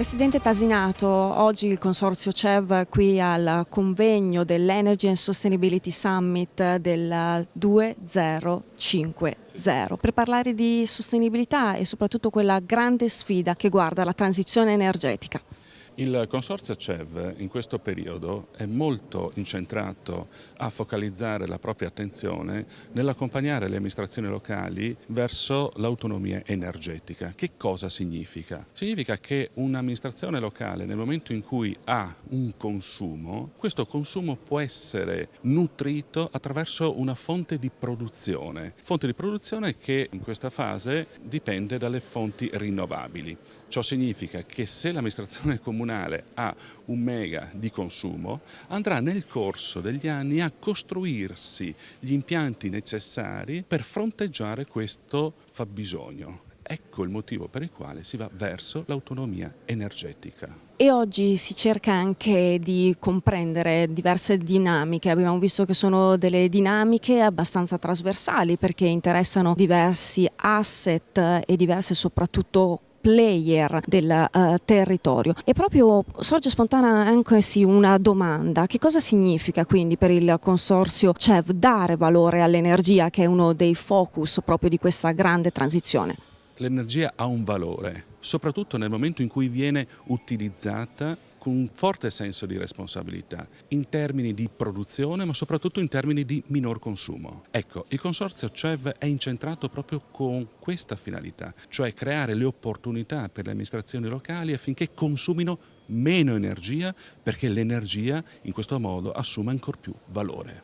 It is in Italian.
Presidente Tasinato, oggi il Consorzio CEV qui al convegno dell'Energy and Sustainability Summit del 2050 per parlare di sostenibilità e soprattutto quella grande sfida che guarda la transizione energetica. Il Consorzio CEV in questo periodo è molto incentrato a focalizzare la propria attenzione nell'accompagnare le amministrazioni locali verso l'autonomia energetica. Che cosa significa? Significa che un'amministrazione locale nel momento in cui ha un consumo, questo consumo può essere nutrito attraverso una fonte di produzione che in questa fase dipende dalle fonti rinnovabili. Ciò significa che se l'amministrazione comunale ha un mega di consumo, andrà nel corso degli anni a costruirsi gli impianti necessari per fronteggiare questo fabbisogno. Ecco il motivo per il quale si va verso l'autonomia energetica. E oggi si cerca anche di comprendere diverse dinamiche. Abbiamo visto che sono delle dinamiche abbastanza trasversali perché interessano diversi asset e diverse soprattutto player del territorio. E proprio sorge spontanea anche una domanda: che cosa significa quindi per il Consorzio CEV dare valore all'energia, che è uno dei focus proprio di questa grande transizione? L'energia ha un valore, soprattutto nel momento in cui viene utilizzata con un forte senso di responsabilità, in termini di produzione ma soprattutto in termini di minor consumo. Ecco, il Consorzio CEV è incentrato proprio con questa finalità, cioè creare le opportunità per le amministrazioni locali affinché consumino meno energia, perché l'energia in questo modo assume ancor più valore.